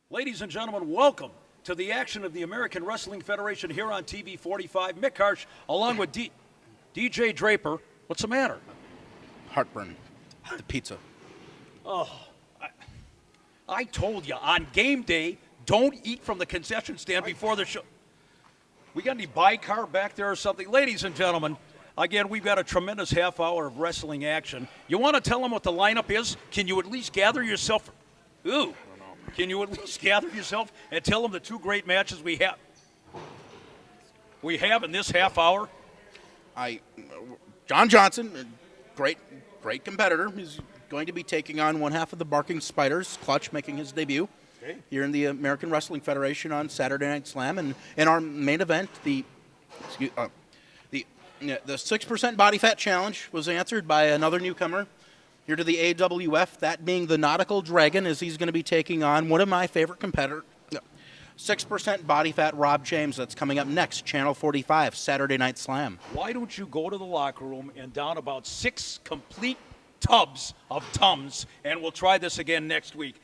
Ladies and gentlemen, welcome to the action of the American Wrestling Federation here on TV 45. Mick Harsh, along with DJ Draper. What's the matter? Heartburn. The pizza. Oh, I told you, on game day, don't eat from the concession stand before the show. We got any bi-car back there or something? Ladies and gentlemen, again, we've got a tremendous half hour of wrestling action. You want to tell them what the lineup is? Can you at least gather yourself? Ooh. Can you at least gather yourself and tell them the two great matches we have in this half hour? John Johnson, great competitor. He's going to be taking on one half of the Barking Spiders, Clutch, making his debut here in the American Wrestling Federation on Saturday Night Slam. And in our main event, the 6% body fat challenge was answered by another newcomer here to the AWF, that being the Nautical Dragon, as he's going to be taking on one of my favorite competitors, 6% body fat Rob James. That's coming up next, Channel 45, Saturday Night Slam. Why don't you go to the locker room and down about 6 complete tubs of Tums, and we'll try this again next week.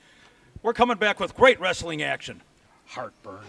We're coming back with great wrestling action. Heartburn.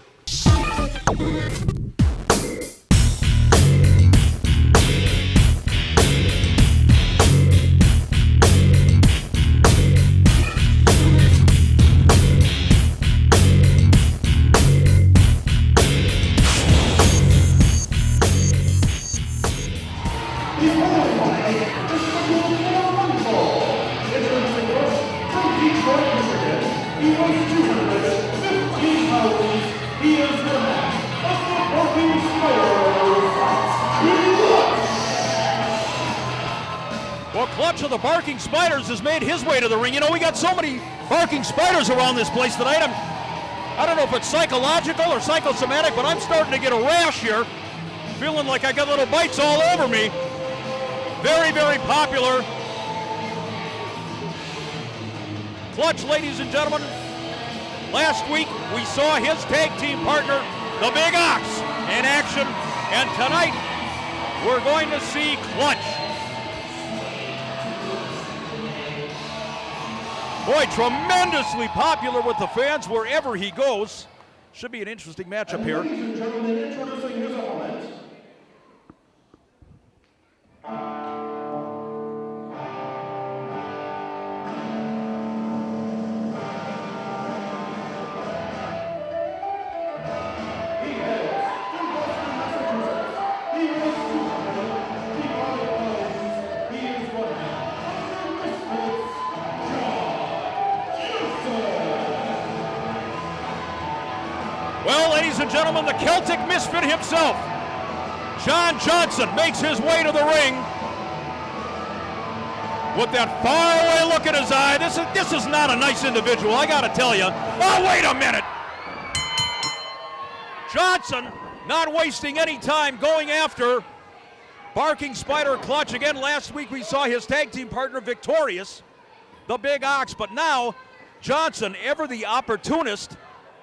Well, Clutch of the Barking Spiders has made his way to the ring. You know, we got so many Barking Spiders around this place tonight. I don't know if it's psychological or psychosomatic, but I'm starting to get a rash here. Feeling like I got little bites all over me. Very, very popular. Clutch, ladies and gentlemen. Last week, we saw his tag team partner, the Big Ox, in action. And tonight, we're going to see Clutch. Boy, tremendously popular with the fans wherever he goes. Should be an interesting matchup here. Ladies and gentlemen, introducing his opponent. Well, ladies and gentlemen, the Celtic Misfit himself, John Johnson, makes his way to the ring with that faraway look in his eye. This is not a nice individual, I gotta tell you. Oh, wait a minute! Johnson not wasting any time going after Barking Spider Clutch. Again, last week we saw his tag team partner victorious, the Big Ox, but now Johnson, ever the opportunist,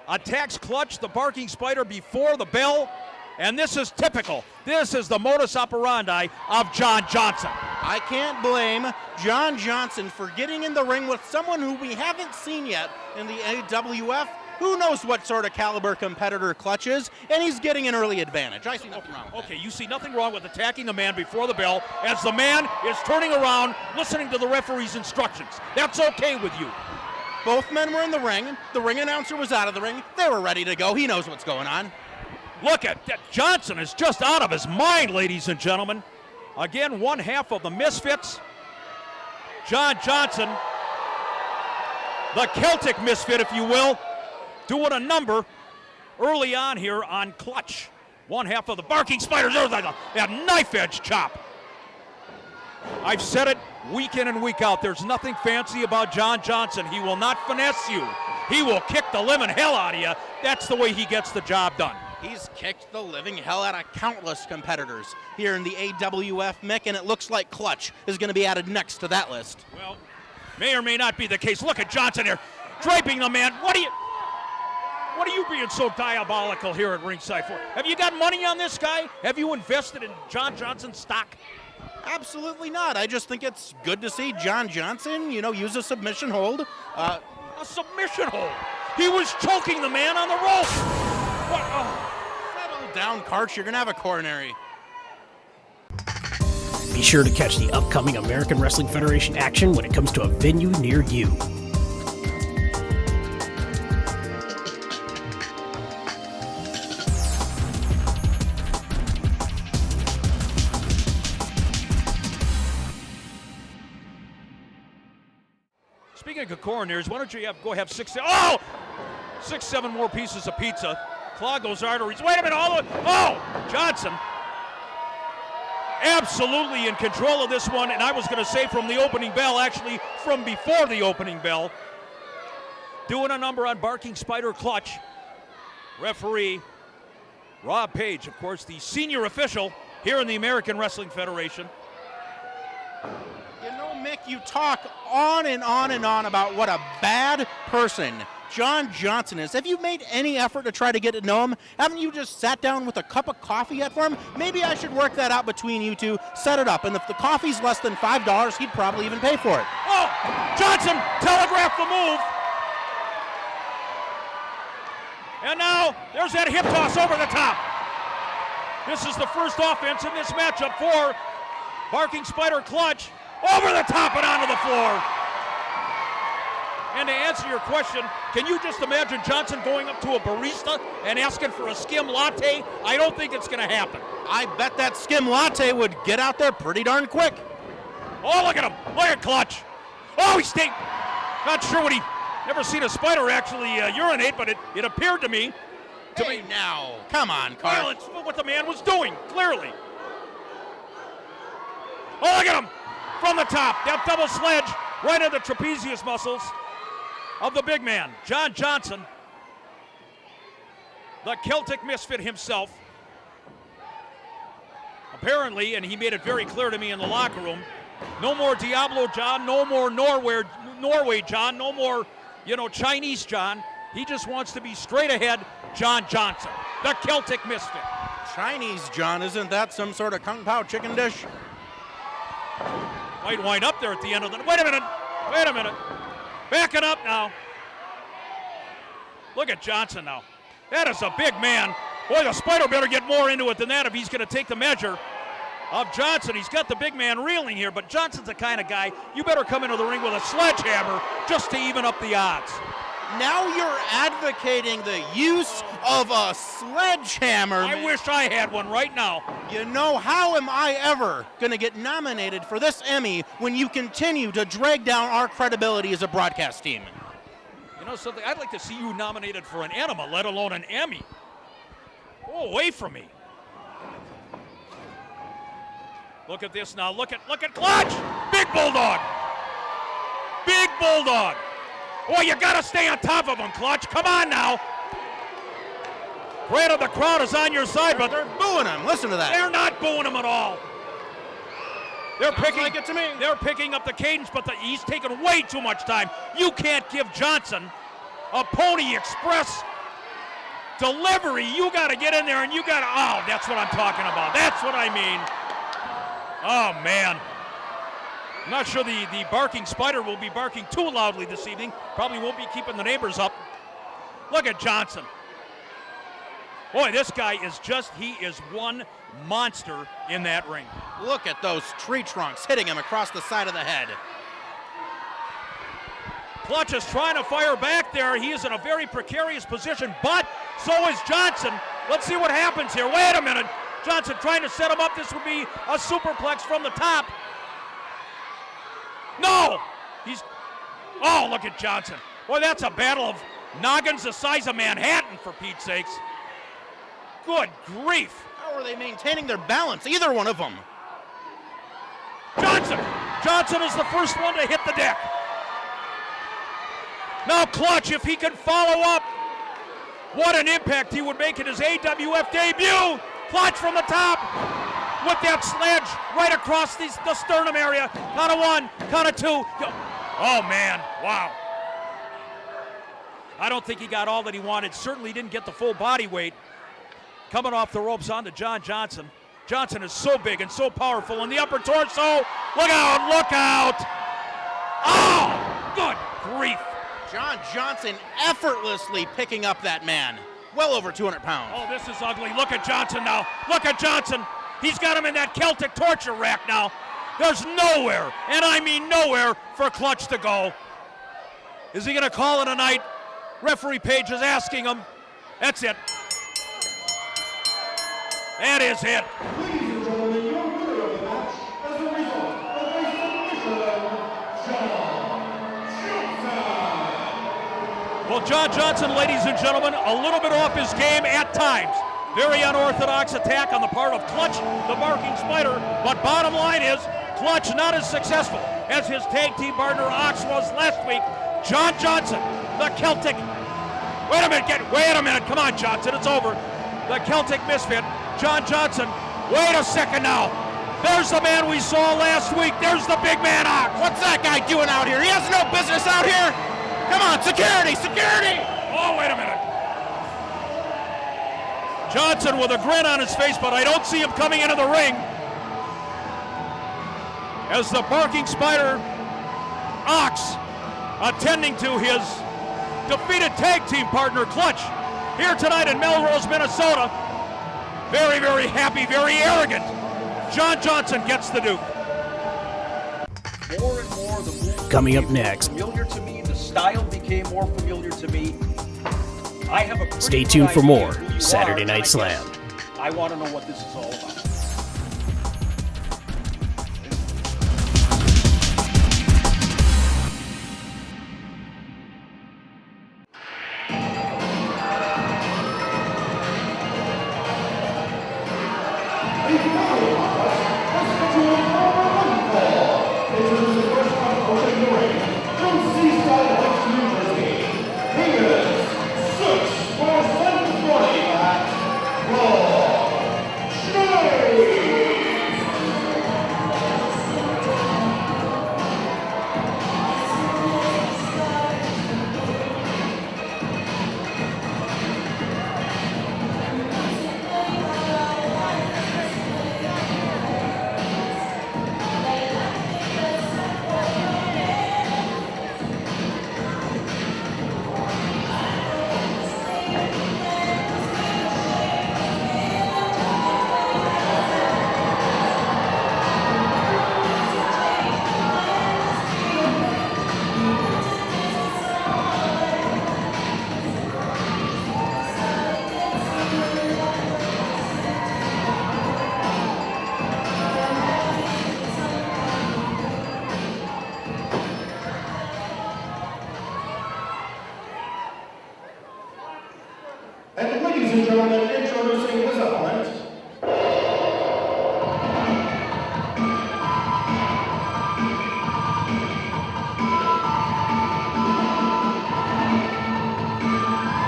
attacks Clutch, the Barking Spider, before the bell, and this is typical. This is the modus operandi of John Johnson. I can't blame John Johnson for getting in the ring with someone who we haven't seen yet in the AWF. Who knows what sort of caliber competitor Clutch is, and he's getting an early advantage. I see nothing wrong with that. Okay, you see nothing wrong with attacking a man before the bell as the man is turning around, listening to the referee's instructions. That's okay with you. Both men were in the ring. The ring announcer was out of the ring. They were ready to go. He knows what's going on. Look at that. Johnson is just out of his mind, ladies and gentlemen. Again, one half of the Misfits. John Johnson, the Celtic Misfit, if you will, doing a number early on here on Clutch. One half of the Barking Spiders. There's like a knife edge chop. I've said it week in and week out. There's nothing fancy about John Johnson. He will not finesse you. He will kick the living hell out of you. That's the way he gets the job done. He's kicked the living hell out of countless competitors here in the AWF, Mick, and it looks like Clutch is going to be added next to that list. Well, may or may not be the case. Look at Johnson here, draping the man. What are you being so diabolical here at ringside for? Have you got money on this guy? Have you invested in John Johnson's stock? Absolutely not. I just think it's good to see John Johnson, use a submission hold. A submission hold? He was choking the man on the rope. What? Oh. Settle down, Karch. You're going to have a coronary. Be sure to catch the upcoming American Wrestling Federation action when it comes to a venue near you. Speaking of coronaries, why don't you go have 6, 7 more pieces of pizza. Clog those arteries. Wait a minute, Johnson. Absolutely in control of this one, and I was going to say from the opening bell, actually from before the opening bell. Doing a number on Barking Spider Clutch. Referee Rob Page, of course, the senior official here in the American Wrestling Federation. You know, Mick, you talk on and on and on about what a bad person John Johnson is. Have you made any effort to try to get to know him? Haven't you just sat down with a cup of coffee yet for him? Maybe I should work that out between you two, set it up, and if the coffee's less than $5, he'd probably even pay for it. Oh, Johnson telegraphed the move. And now there's that hip toss over the top. This is the first offense in this matchup for Barking Spider Clutch. Over the top and onto the floor. And to answer your question, can you just imagine Johnson going up to a barista and asking for a skim latte? I don't think it's going to happen. I bet that skim latte would get out there pretty darn quick. Oh, look at him. Look at Clutch. Oh, he stayed. Not sure what he... Never seen a spider actually urinate, but it appeared to me. Hey, now, come on, Carl. Well, it's what the man was doing, clearly. Oh, look at him. From the top, that double sledge right into the trapezius muscles of the big man, John Johnson, the Celtic misfit himself. Apparently, and he made it very clear to me in the locker room, no more Diablo John, no more Norway John, no more, Chinese John. He just wants to be straight ahead John Johnson, the Celtic misfit. Chinese John, isn't that some sort of Kung Pao chicken dish? Might wind up there at the end of the... Wait a minute. Backing up now. Look at Johnson now. That is a big man. Boy, the Spider better get more into it than that if he's going to take the measure of Johnson. He's got the big man reeling here, but Johnson's the kind of guy, you better come into the ring with a sledgehammer just to even up the odds. Now you're advocating the use of a sledgehammer. I wish I had one right now. You know, how am I ever going to get nominated for this Emmy when you continue to drag down our credibility as a broadcast team? You know something? I'd like to see you nominated for an enema, let alone an Emmy. Go away from me. Look at this now. Look at Clutch. Big Bulldog. Big Bulldog. Boy, you got to stay on top of him, Clutch. Come on now. Granted, the crowd is on your side, but they're booing him. Listen to that. They're not booing him at all. They're picking like it to me. They're picking up the cadence, but he's taking way too much time. You can't give Johnson a Pony Express delivery. You got to get in there and you got to... Oh, that's what I'm talking about. That's what I mean. Oh, man. I'm not sure the Barking Spider will be barking too loudly this evening. Probably won't be keeping the neighbors up. Look at Johnson. Boy, this guy he is one monster in that ring. Look at those tree trunks hitting him across the side of the head. Clutch is trying to fire back there. He is in a very precarious position, but so is Johnson. Let's see what happens here. Wait a minute. Johnson trying to set him up. This would be a superplex from the top. No! Oh, look at Johnson. Boy, that's a battle of noggins the size of Manhattan, for Pete's sakes. Good grief. How are they maintaining their balance, either one of them? Johnson is the first one to hit the deck. Now Clutch, if he can follow up, what an impact he would make in his AWF debut. Clutch from the top with that sledge right across the sternum area. Count of one, count of two. Oh, man, wow. I don't think he got all that he wanted. Certainly didn't get the full body weight. Coming off the ropes onto John Johnson. Johnson is so big and so powerful in the upper torso. Look out, look out. Oh, good grief. John Johnson effortlessly picking up that man. Well over 200 pounds. Oh, this is ugly. Look at Johnson now. Look at Johnson. He's got him in that Celtic torture rack now. There's nowhere, and I mean nowhere, for Clutch to go. Is he going to call it a night? Referee Page is asking him. That's it. That is it. Ladies and gentlemen, your winner of the match as a result of a submission, John Johnson. Well, John Johnson, ladies and gentlemen, a little bit off his game at times. Very unorthodox attack on the part of Clutch, the barking spider. But bottom line is, Clutch not as successful as his tag team partner Ox was last week. John Johnson, the Celtic. Wait a minute, come on, Johnson, it's over. The Celtic misfit, John Johnson. Wait a second now. There's the man we saw last week. There's the big man Ox. What's that guy doing out here? He has no business out here. Come on, security, security. Oh, wait a minute. Johnson with a grin on his face, but I don't see him coming into the ring. As the barking spider, Ox, attending to his defeated tag team partner, Clutch, here tonight in Melrose, Minnesota. Very, very happy, very arrogant. John Johnson gets the Duke. More and more, the moves Coming up became more next. familiar to me. The style became more familiar to me. I have a pretty Stay good tuned for idea more who you Saturday are, Night and I Slam. guess I want to know what this is all about. And ladies and gentlemen, introducing his opponent,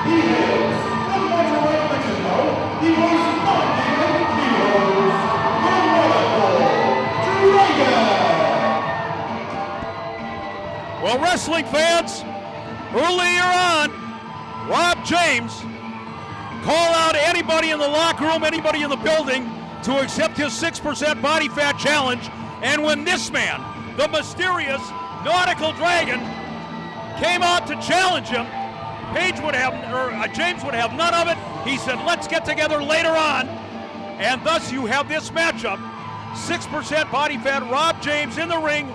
he hails from Monterrey, Mexico. He was 98 kilos, the Medical Dragon. Well, wrestling fans, earlier on, Rob James called out anybody in the locker room, anybody in the building to accept his 6% body fat challenge. And when this man, the mysterious Nautical Dragon, came out to challenge him, James would have none of it. He said, let's get together later on. And thus you have this matchup, 6% body fat Rob James in the ring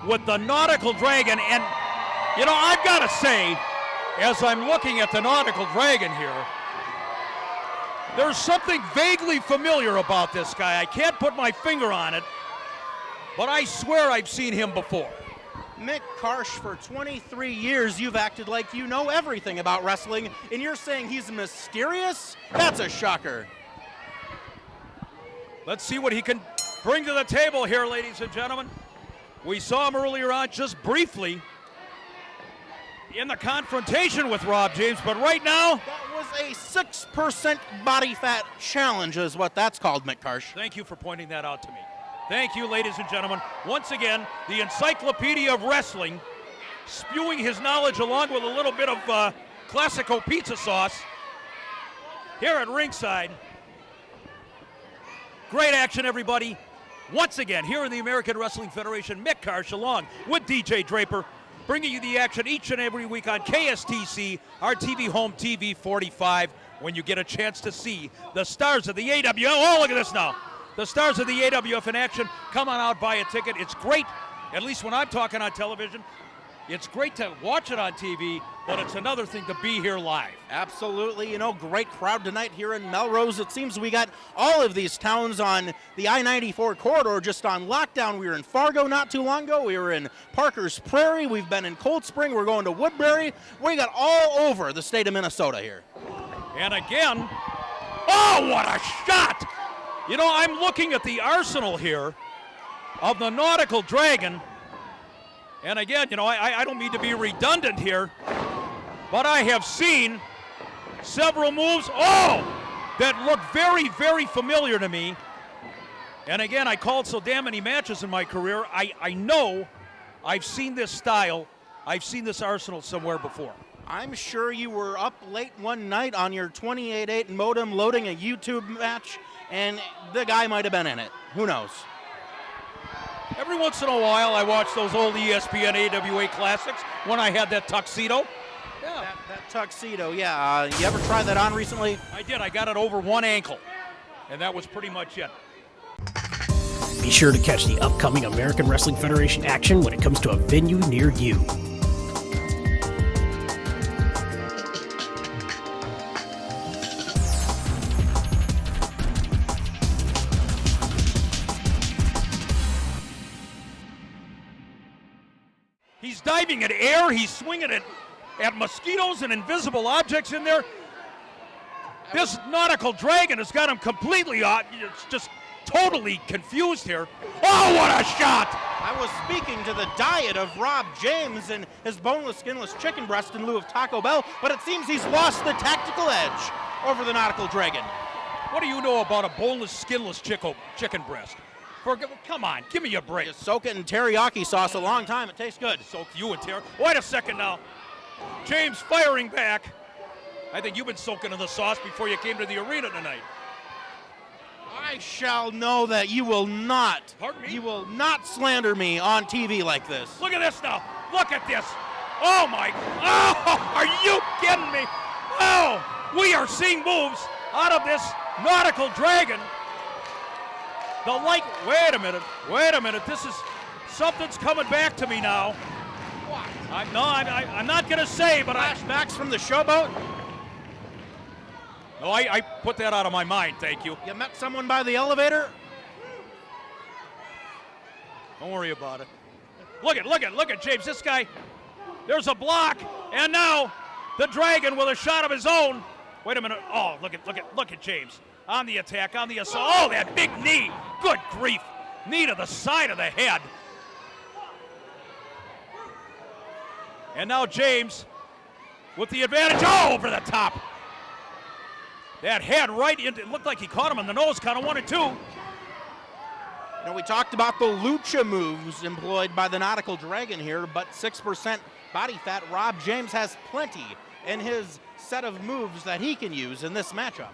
with the Nautical Dragon. And, you know, I've got to say, as I'm looking at the Nautical Dragon here, there's something vaguely familiar about this guy. I can't put my finger on it, but I swear I've seen him before. Mick Karsh, for 23 years, you've acted like you know everything about wrestling, and you're saying he's mysterious? That's a shocker. Let's see what he can bring to the table here, ladies and gentlemen. We saw him earlier on just briefly in the confrontation with Rob James, but right now, That was a 6% body fat challenge is what that's called, Mick Karsh. thank you for pointing that out to me. Thank you, ladies and gentlemen. Once again, the Encyclopedia of Wrestling, spewing his knowledge along with a little bit of Classico pizza sauce here at ringside. Great action, everybody. Once again, here in the American Wrestling Federation, Mick Karsh along with DJ Draper. bringing you the action each and every week on KSTC, our TV home TV 45, when you get a chance to see the stars of the AWF. Oh, look at this now. The stars of the AWF in action. Come on out, buy a ticket. It's great, at least when I'm talking on television. It's great to watch it on TV, but it's another thing to be here live. Absolutely. You know, great crowd tonight here in Melrose. It seems we got all of these towns on the I-94 corridor just on lockdown. We were in Fargo not too long ago. We were in Parker's Prairie. We've been in Cold Spring. We're going to Woodbury. We got all over the state of Minnesota here. And again, oh, what a shot! You know, I'm looking at the arsenal here of the Nautical Dragon. And again, you know, I don't mean to be redundant here, but I have seen several moves, that look very, very familiar to me. And again, I called so damn many matches in my career. I know I've seen this style, I've seen this arsenal somewhere before. I'm sure you were up late one night on your 28.8 modem loading a YouTube match, and the guy might have been in it. Who knows? Every once in a while, I watch those old ESPN AWA classics when I had that tuxedo. Yeah. That tuxedo, yeah. You ever try that on recently? I did. I got it over one ankle, and that was pretty much it. Be sure to catch the upcoming American Wrestling Federation action when it comes to a venue near you. He's diving at air. He's swinging at mosquitoes and invisible objects in there. This Nautical Dragon has got him completely just totally confused here. Oh, what a shot! I was speaking to the diet of Rob James and his boneless, skinless chicken breast in lieu of Taco Bell, but it seems he's lost the tactical edge over the Nautical Dragon. What do you know about a boneless, skinless chicken breast? Come on, give me a break. You soak it in teriyaki sauce a long time. It tastes good. Soak you in teriyaki. Wait a second now. James firing back. I think you've been soaking in the sauce before you came to the arena tonight. I shall know that you will not. Pardon me? You will not slander me on TV like this. Look at this now. Look at this. Oh my. Oh, are you kidding me? Oh, we are seeing moves out of this Nautical Dragon. Wait a minute. This is, something's coming back to me now. What? I'm not going to say, but Flashbacks from the showboat? No, I put that out of my mind, thank you. You met someone by the elevator? Don't worry about it. Look at James. This guy, there's a block, and now the Dragon with a shot of his own. Wait a minute. Oh, look at James. On the attack, on the assault. Oh, that big knee. Good grief. Knee to the side of the head. And now James with the advantage. Oh, over the top. That head right into, it looked like he caught him in the nose, count of 1 and 2. You know, we talked about the lucha moves employed by the Nautical Dragon here, but 6% body fat. Rob James has plenty in his set of moves that he can use in this matchup.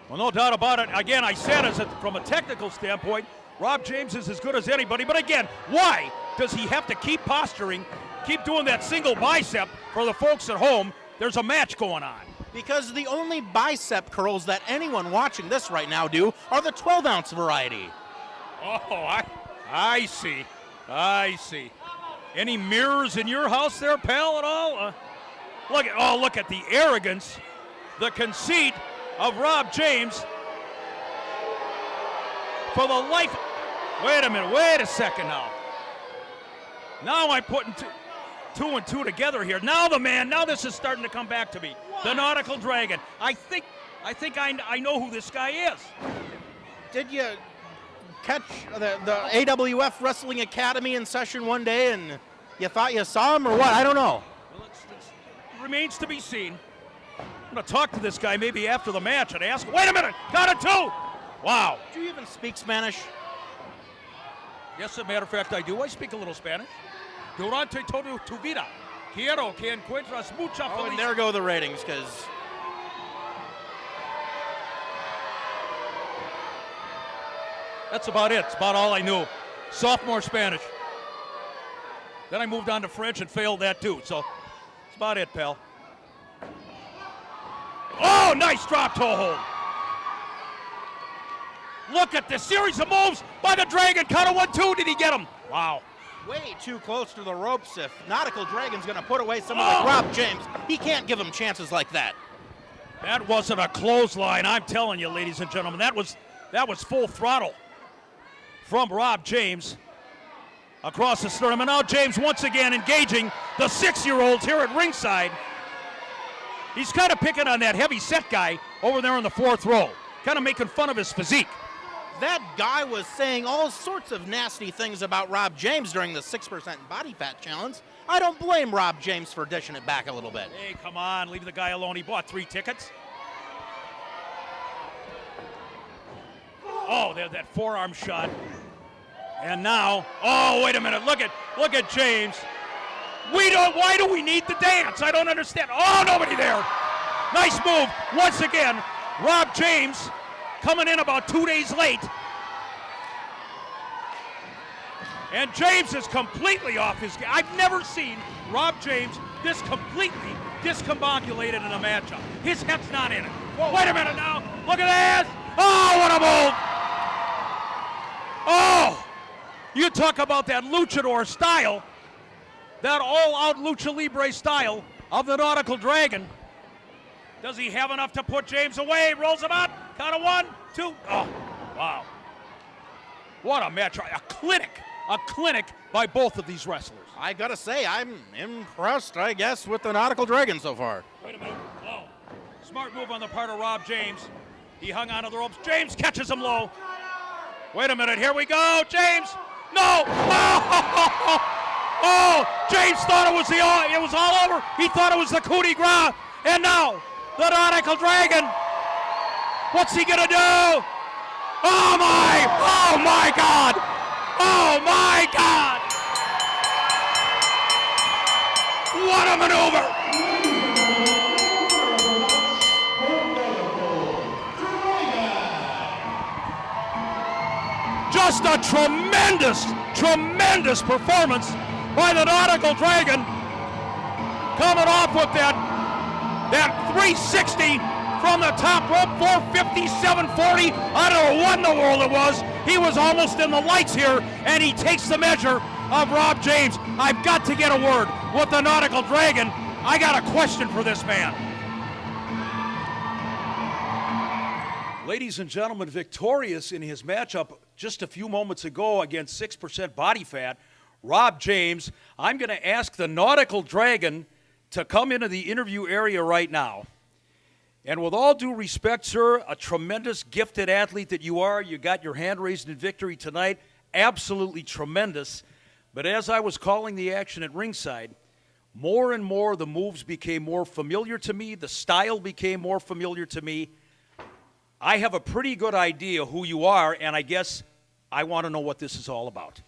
Well, no doubt about it. Again, I said from a technical standpoint, Rob James is as good as anybody. But again, why does he have to keep posturing, keep doing that single bicep for the folks at home? There's a match going on. Because the only bicep curls that anyone watching this right now do are the 12-ounce variety. Oh, I see. Any mirrors in your house there, pal, at all? Look at the arrogance, the conceit of Rob James. For the life, wait a second now. Now I'm putting two and two together here. Now this is starting to come back to me. What? The Nautical Dragon. I think I know who this guy is. Did you catch the AWF Wrestling Academy in session one day and you thought you saw him or what? I don't know. Well, it remains to be seen. I'm going to talk to this guy maybe after the match and ask, wait a minute, got it too. Wow. Do you even speak Spanish? Yes, as a matter of fact, I do. I speak a little Spanish. Durante toda tu vida, quiero que encuentras mucha felicidad. And there go the ratings, because that's about it. It's about all I knew. Sophomore Spanish. Then I moved on to French and failed that too. So that's about it, pal. Oh, nice drop toe hold. Look at this series of moves by the Dragon. Count of 1-2. Did he get him? Wow. Way too close to the ropes if Nautical Dragon's going to put away someone like Rob James. He can't give him chances like that. That wasn't a clothesline. I'm telling you, ladies and gentlemen, that was full throttle from Rob James across the sternum. And now James once again engaging the 6-year-olds here at ringside. He's kind of picking on that heavy set guy over there in the 4th row, kind of making fun of his physique. That guy was saying all sorts of nasty things about Rob James during the 6% body fat challenge. I don't blame Rob James for dishing it back a little bit. Hey, come on, leave the guy alone. He bought 3 tickets. Oh, there's that forearm shot. And now, oh, wait a minute. Look at James. Why do we need the dance? I don't understand. Oh, nobody there. Nice move. Once again, Rob James coming in about 2 days late. And James is completely off his game. I've never seen Rob James this completely discombobulated in a matchup. His head's not in it. Whoa, wait a minute now. Look at this. Oh, what a move. Oh, you talk about that luchador style, that all-out lucha libre style of the Nautical Dragon. Does he have enough to put James away? Rolls him out. Count of 1, 2. Oh, wow. What a match. A clinic by both of these wrestlers. I gotta say, I'm impressed, I guess, with the Nautical Dragon so far. Wait a minute. Oh, smart move on the part of Rob James. He hung onto the ropes. James catches him low. Wait a minute. Here we go. James. No. Oh, James thought it was all over. He thought it was the coup de grace. And now, the Nautical Dragon. What's he gonna do? Oh my God. Oh my God. What a maneuver. Just a tremendous performance by the Nautical Dragon, coming off with that 360 from the top rope, 450, 740. I don't know what in the world it was. He was almost in the lights here, and he takes the measure of Rob James. I've got to get a word with the Nautical Dragon. I got a question for this man. Ladies and gentlemen, victorious in his matchup just a few moments ago against 6% body fat, Rob James. I'm going to ask the Nautical Dragon to come into the interview area right now. And with all due respect, sir, a tremendous gifted athlete that you are. You got your hand raised in victory tonight. Absolutely tremendous. But as I was calling the action at ringside, more and more the moves became more familiar to me. The style became more familiar to me. I have a pretty good idea who you are, and I guess I want to know what this is all about.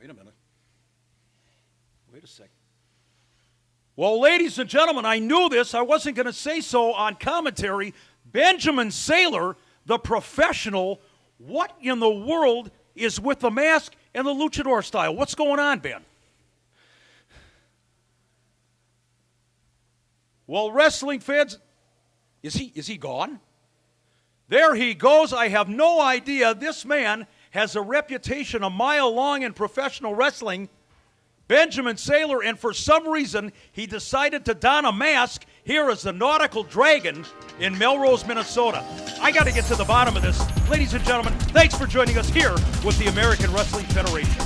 Wait a minute. Wait a second. Well, ladies and gentlemen, I knew this. I wasn't going to say so on commentary. Benjamin Saylor, the professional. What in the world is with the mask and the luchador style? What's going on, Ben? Well, wrestling fans, is he gone? There he goes. I have no idea. This man has a reputation a mile long in professional wrestling. Benjamin Saylor, and for some reason, he decided to don a mask here as the Nautical Dragon in Melrose, Minnesota. I got to get to the bottom of this. Ladies and gentlemen, thanks for joining us here with the American Wrestling Federation.